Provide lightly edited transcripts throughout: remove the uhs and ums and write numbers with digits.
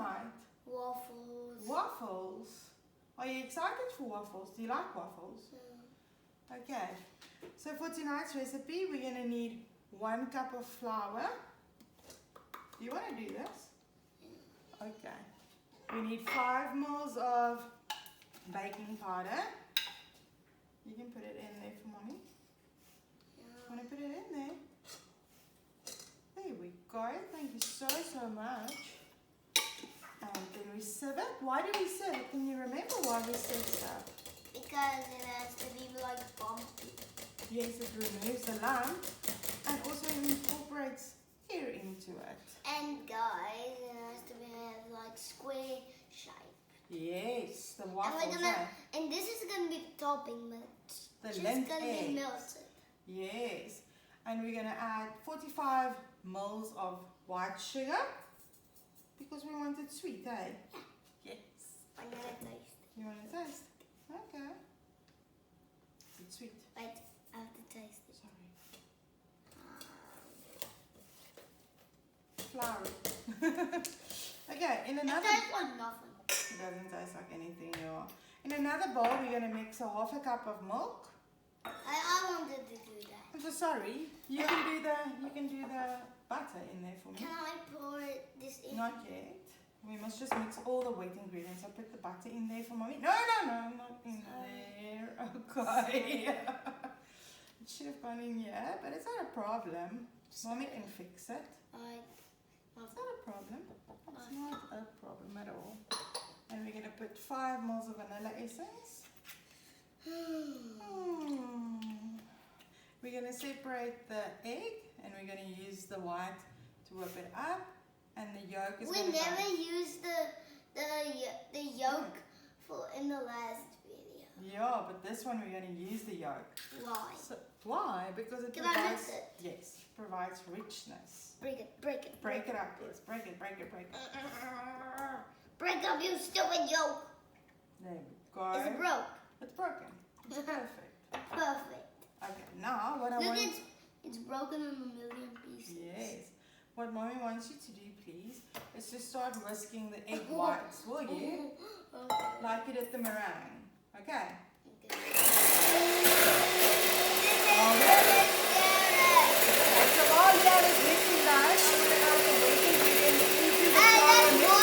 tonight? Waffles. Waffles. Are you excited for waffles? Do you like waffles? Yeah. Okay. So for tonight's recipe, we're going to need 1 cup of flour. Do you want to do this? Yeah. Okay. We need 5 ml of baking powder. You can put it in there for mommy. Yeah. Want to put it in there? There we go. Thank you so much. And then we sieve it. Why do we sieve it? Can you remember why we sieve stuff? Because it has to be like bumpy. Yes, it removes the lump and also incorporates air into it. And guys, it has to have like square shape. Yes, the And waffles. and this is gonna be the topping, but it's The just lint gonna be eggs. melted. Yes, and we're gonna add 45 ml of white sugar because we want it sweet, eh? Yes. I'm gonna taste it. You want to taste? Okay. Is it sweet? Wait, I have to taste it. Sorry. Flour. Okay, in It another... tastes like nothing. It doesn't taste like anything, y'all. In another bowl, we're going to mix a half a cup of milk. I wanted to do that. I'm so sorry. You can do the butter in there for me. Can I pour this in? Not yet. We must just mix all the wet ingredients. I put the butter in there for mommy. No, not in there. Okay. It should have gone in here, but it's not a problem. Mommy can fix it. It's not a problem. It's not a problem at all. And we're going to put 5 ml of vanilla essence. We're going to separate the egg and we're going to use the white to whip it up. And the yolk is going to We never used the yolk for in the last video. Yeah, but this one we're going to use the yolk. Why? So, why? Because it Can provides... I mix it? Yes, provides richness. Break it. Break it up, yes. Break it. Break up, you stupid yolk. There we go. Is it broke? It's broken. It's perfect. Perfect. Okay, now what I Look, want... it's broken in a million pieces. Yes. What mommy wants you to do, please, is to start whisking the egg whites, will you? Okay. Like you did the meringue. Okay? Okay. So while that is mixing that, I'm going to add the wet ingredients into the flour mix.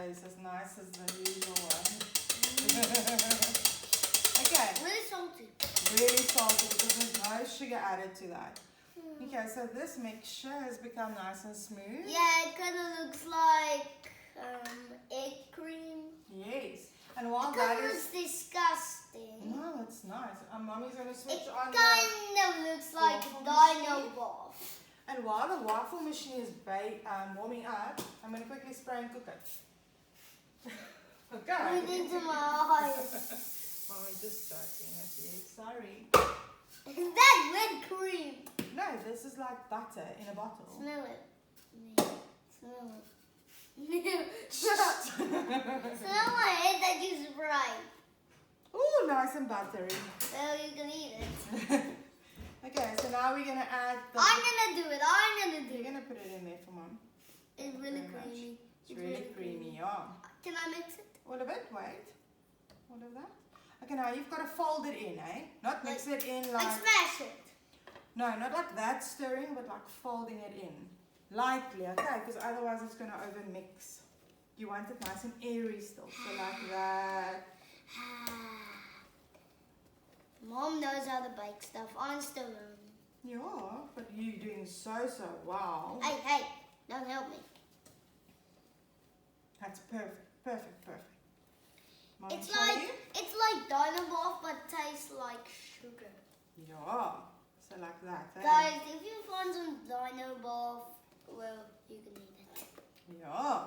It's as nice as the usual one. Okay. Really salty. Really salty because there's no sugar added to that. Okay, so this mixture has become nice and smooth. Yeah, it kind of looks like egg cream. Yes. And while It that kind of is... looks disgusting. No, it's nice. Mommy's going to switch It on kind of looks like waffle dino machine. ball. And while the waffle machine is warming up, I'm going to quickly spray and cook it. Okay. Breathe into my eyes. Mommy's just joking with you. Sorry. Is that whipped cream? No, this is like butter in a bottle. Smell it. Smell it. Smell my head that you sprayed. Ooh, nice and buttery. So you can eat it. Okay, so now we're going to add the... I'm gonna do it. You're going to put it in there for Mom. It's really Very much. creamy. It's really creamy, yeah. Can I mix it? All of it, wait. All of that. Okay, now you've got to fold it in, eh? Not mix it in like... Like smash it. No, not like that stirring, but like folding it in. Lightly, okay? Because otherwise it's going to overmix. You want it nice and airy still. So like that. Mom knows how to bake stuff. I'm still learning. Yeah, but you're doing so wow. Hey, don't help me. That's perfect. Mommy, It's show like you? Dynamorph, but tastes like sugar. Yeah. So like that, eh? Guys, if you find some Dynamorph Well, you can eat it. Yeah.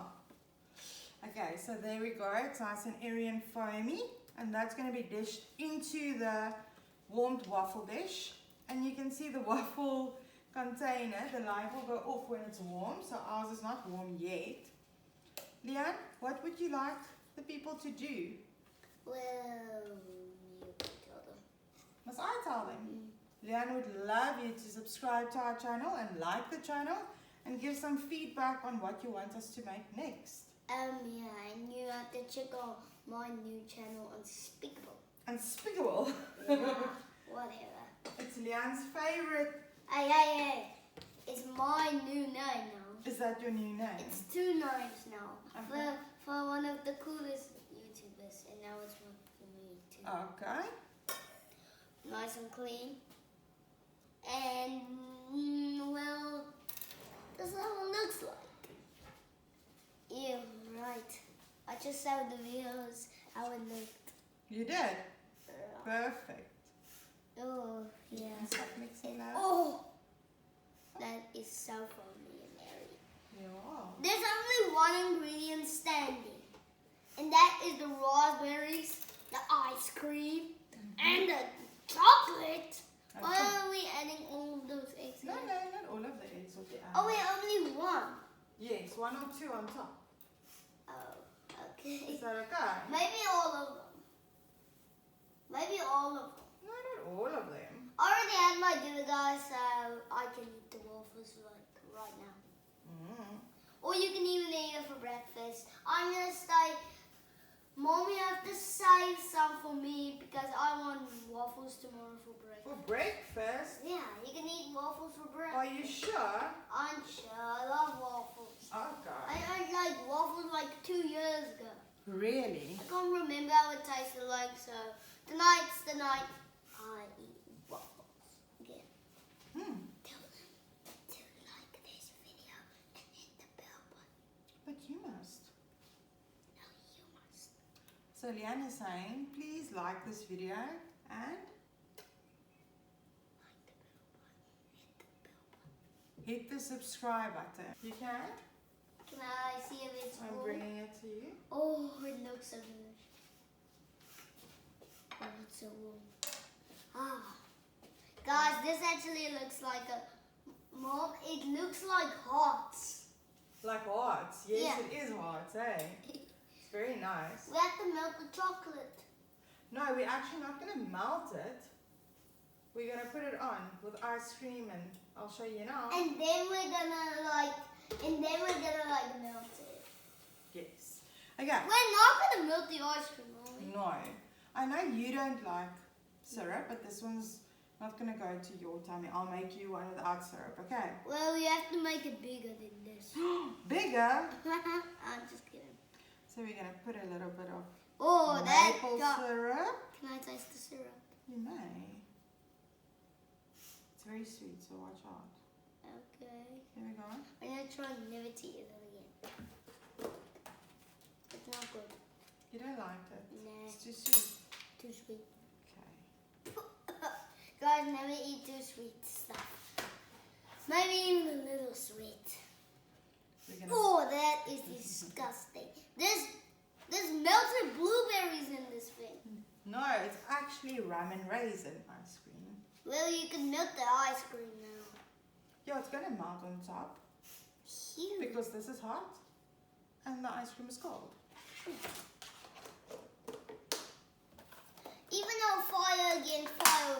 Okay, so there we go. It's nice and airy and foamy. And that's going to be dished into the warmed waffle dish. And you can see the waffle container, the light will go off when it's warm. So ours is not warm yet. Leanne, what would you like the people to do? Well, you can tell them. Must I tell them? Leanne would love you to subscribe to our channel and like the channel and give some feedback on what you want us to make next. Yeah, and you have to check out my new channel, Unspeakable. Unspeakable. Yeah, whatever. It's Leanne's favorite. Hey. It's my new name now. Is that your new name? It's 2 names now. Okay. For one of the coolest YouTubers, and now it's one for me too. Okay. Nice and clean. And, well, that's how it looks like. Yeah, right. I just saw the videos, how it looked. You did? Perfect. Oh, yeah. Stop mixing that. Oh, that is so foamy and airy. Yeah. There's only one ingredient standing, and that is the raspberries, the ice cream, and the chocolate. Okay. Why are we adding all of those eggs? No, in? not all of the eggs will be added. Oh, wait, only one. Yes, 1 or 2 on top. Oh, okay. Is that okay? Maybe all of them. Maybe all of them. No, not all of them. I already had my dinner, guys, so I can eat the waffles right now. Or you can even eat it for breakfast. I'm gonna stay. Mom, you have to save some for me because I want waffles tomorrow for breakfast. For breakfast? Yeah, you can eat waffles for breakfast. Are you sure? I'm sure. I love waffles. Okay. I like waffles like 2 years ago. Really? I can't remember how it tasted like, so tonight's the night I eat waffles again. Tell them to like this video and hit the bell button. But you must. No, you must. So Leanne is saying, please like this video and hit the subscribe button. You can? Can I see if it's I'm full? bringing it to you. Oh, it looks so good. Oh, it's so warm. Ah. Guys, this actually looks like a... Mom, it looks like hearts. Like hearts. Yes, Yeah. it is hearts, eh? It's very nice. We have to melt the chocolate. No, we're actually not going to melt it. We're going to put it on with ice cream and I'll show you now. And then we're gonna melt it. Yes. Okay. We're not gonna melt the ice cream, are we? No. I know you don't like syrup, but this one's not going to go to your tummy. I'll make you one without syrup, okay? Well, we have to make it bigger than this. Bigger? I'm just kidding. So we're going to put a little bit of maple maple syrup. Can I taste the syrup? You may. It's very sweet, so watch out. Okay. Here we go. I'm gonna try never to eat it again. It's not good. You don't like it? Nah. It's too sweet. Too sweet. Okay. Guys, never eat too sweet stuff. Maybe even a little sweet. We're gonna Oh, that is disgusting. There's melted blueberries in this thing. No, it's actually rum and raisin ice cream. Well, you can melt the ice cream now. Yeah, it's going to melt on top Huge. because this is hot and the ice cream is cold. Even though fire against fire,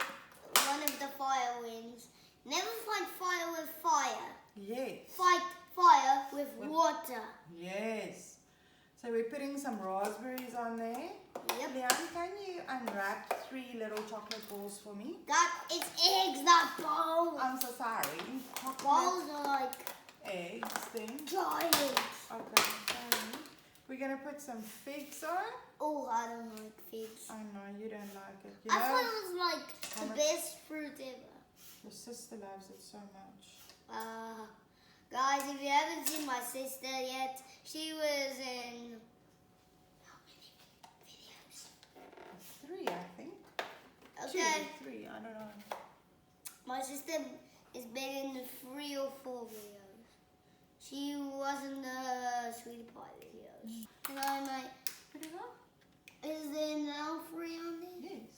one of the fire wins. Never fight fire with fire. Yes. Fight fire with water. Yes. So we're putting some raspberries on there. Yep. Leanne, can you unwrap 3 little chocolate balls for me? That is eggs, not balls. I'm so sorry. Chocolate Balls are like eggs thing. giants. Okay, sorry. We're going to put some figs on. Oh, I don't like figs. I know, you don't like it. You I know, thought it was like how the much- best fruit ever. your sister loves it so much. Guys, if you haven't seen my sister yet, she was in how many videos? 3, I think. Okay. 2, 3, I don't know. My sister has been in 3 or 4 videos. She wasn't the sweetie pie videos. Hello, mate. Put it on? Is there now free on there? Yes.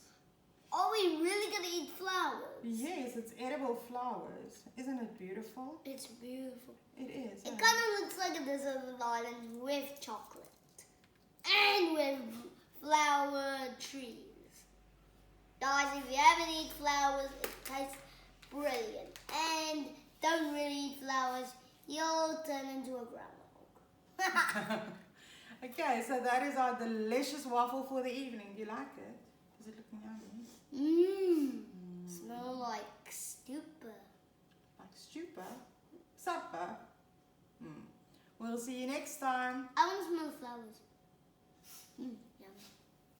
Are we really gonna eat flowers? Yes, it's edible flowers. Isn't it beautiful? It's beautiful. It is. It kind of looks like a desert island with chocolate and with flower trees. Guys, if you haven't eaten flowers, it tastes brilliant. And don't really eat flowers, you'll turn into a groundhog. Okay, so that is our delicious waffle for the evening. Do you like it? Does it look yummy? Smell like stupor. Like stupor? Supper? We'll see you next time. I want to smell the flowers.